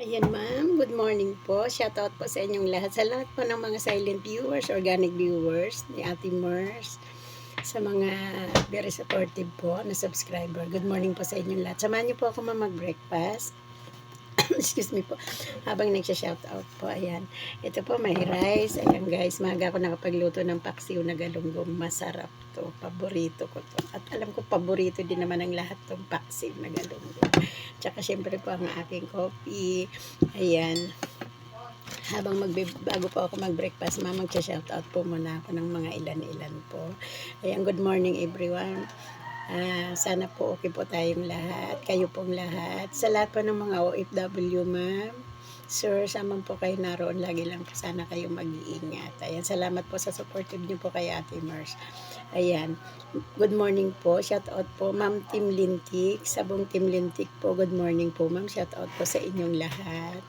Ayan ma'am, good morning po. Shoutout po sa inyong lahat. Sa lahat po ng mga silent viewers, organic viewers ni Ate Mers. Sa mga very supportive po na subscriber. Good morning po sa inyong lahat. Samahan niyo po ako mag-breakfast. Excuse me po. Habang nagsha-shoutout po. Ayan. Ito po may rice. Ayan guys, maaga ako nakapagluto ng paksiw na galunggong. Masarap to. Paborito ko to. At alam ko paborito din naman ng lahat tong paksiw na galunggong. Tsaka syempre po ang aking coffee. Ayan. Bago po ako mag-breakfast, mag-shoutout po muna ako ng mga ilan-ilan po. Ayan, good morning everyone. Sana po okay po tayong lahat. Kayo pong lahat. Sa lahat po ng mga OFW, ma'am. Sir, saan po kayo naroon, lagi lang po sana kayo mag-iingat. Ayan, salamat po sa supportive niyo po kay Ate Mers. Ayan, good morning po. Shout out po, Ma'am Tim Lintik. Sabong Tim Lintik po, good morning po, ma'am. Shout out po sa inyong lahat.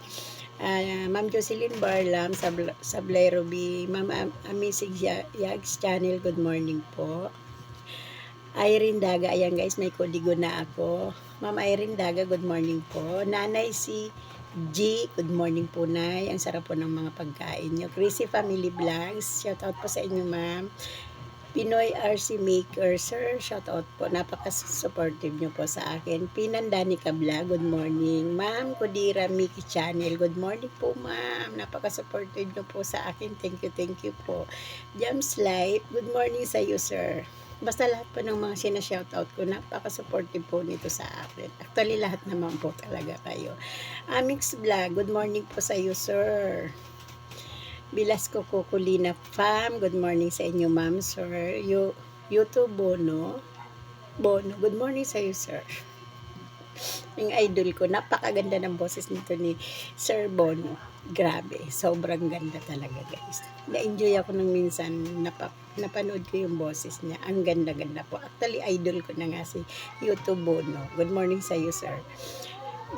Ma'am Jocelyn Barlam, Sablay Ruby, Ma'am Amazing Yags Channel, good morning po. Irene Daga, ayan guys, may kodigo na ako. Ma'am Irene Daga, good morning po. Nanay si G, good morning po Nay. Ang sarap po ng mga pagkain nyo. Chrissy Family Vlogs, shout out po sa inyo ma'am. Pinoy RC Maker, sir, shout out po. Napaka-supportive nyo po sa akin. Pinandani Kabla, good morning. Ma'am Kodira Miki Channel, good morning po ma'am. Napaka-supportive nyo po sa akin. Thank you po. Jams Light, good morning sa iyo sir. Basta lahat po ng mga sinashoutout ko, napaka-supportive po nito sa akin. Actually, lahat naman po talaga kayo. Amix Vlog, good morning po sa iyo, sir. Bilasco Kukulina Fam, good morning sa inyo, ma'am, sir. YouTube Bono, good morning sa iyo, sir. Yung idol ko, napakaganda ng boses nito ni Sir Bono. Grabe, sobrang ganda talaga guys. Na-enjoy ako nung minsan, napanood ko yung boses niya. Ang ganda-ganda po. Actually, idol ko na nga si YouTube Bono. Good morning sa iyo, sir.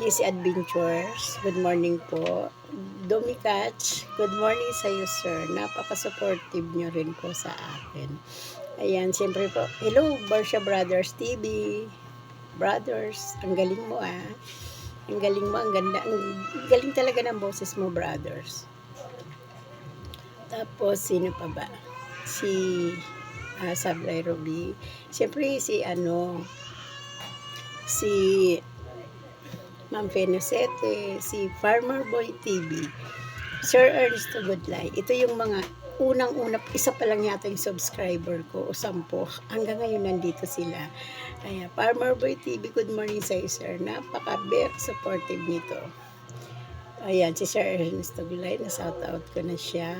JC Adventures, good morning po. Domi Catch, good morning sa iyo, sir. Napaka-supportive nyo rin po sa akin. Ayan, siyempre po. Hello, Barsha Brothers TV. Brothers, ang galing mo ah. Ang galing mo, ang ganda. Ang galing talaga ng boses mo, brothers. Tapos, sino pa ba? Si Sablay Ruby. Siyempre, si Ma'am Fenosete, si Farmer Boy TV, Sir Ernesto Goodlay. Ito yung mga unang-una, isa pa lang yata yung subscriber ko, o 10. Hanggang ngayon nandito sila. Ayan, Farmer Boy TV, good morning sa iyo, sir. Napaka-very supportive nito. Ayan, si Sir Ernesto Goodlay, na-shout out ko na siya.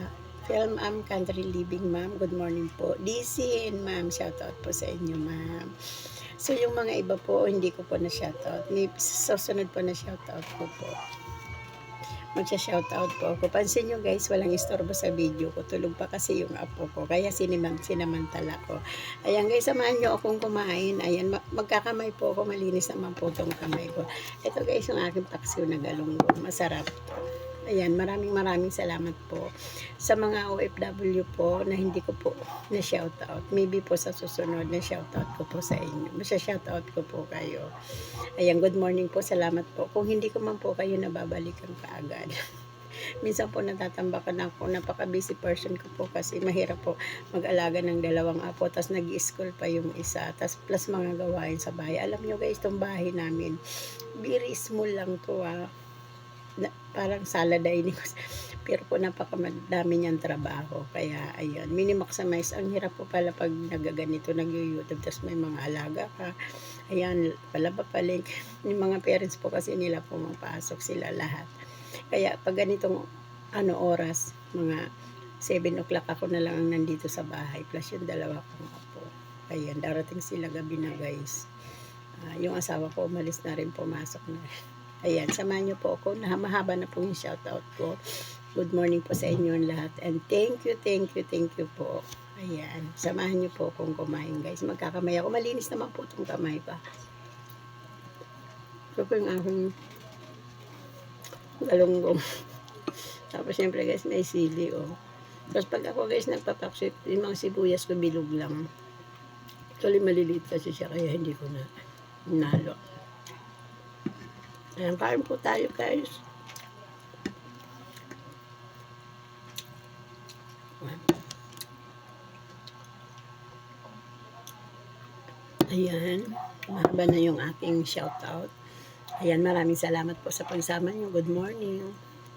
Film Country Living, ma'am, good morning po. DC and ma'am, shout out po sa inyo, ma'am. So, yung mga iba po, hindi ko po na-shoutout. May susunod po na shoutout ko po. Magsha-shoutout po ako. Pansin nyo guys, walang istorbo sa video ko. Tulog pa kasi yung apo ko. Kaya sinamantala ko. Ayan guys, samahan nyo akong kumain. Ayan, magkakamay po ako. Malinis naman po itong kamay ko. Ito guys, yung aking paksiw na galunggong. Masarap to. Ayan, maraming salamat po sa mga OFW po na hindi ko po na shoutout. Maybe po sa susunod na shoutout ko po sa inyo. Masya-shoutout ko po kayo. Ayan, good morning po. Salamat po. Kung hindi ko man po kayo nababalikan kaagad. Minsan po natatambakan ako. Napaka-busy person ko po kasi mahirap po mag-alaga ng 2 apo. Tapos nag-school pa yung isa. Tapos plus mga gawain sa bahay. Alam nyo guys, itong bahay namin, very small lang to parang sala dining. Pero po napakamadami niyang trabaho. Kaya ayun, mini-maximize. Ang hirap po pala pag nagaganito, nag-YouTube, tapos may mga alaga ka. Ayan, palabapalik. Yung mga parents po kasi nila pumapasok sila lahat. Kaya pag ganitong oras, mga 7 o'clock ako na lang ang nandito sa bahay. Plus yung 2 kong apo. Ayan, darating sila gabi na guys. Yung asawa ko umalis na rin, pumasok na rin. Ayan, samahan niyo po ako. Mahaba na po yung shoutout ko. Good morning po sa inyo lahat. And thank you po. Ayan, samahan niyo po akong kumain guys. Magkakamay ako. Malinis naman po itong kamay pa. Ito po yung aking galunggong. Tapos syempre guys, may sili Tapos pag ako guys nagpapaksit, yung mga sibuyas ko bilog lang. Actually maliliit kasi siya kaya hindi ko na nalo. Ayan, kain po tayo guys. Ayan, mahaba na yung aking shoutout. Ayan, maraming salamat po sa pagsama niyo. Good morning.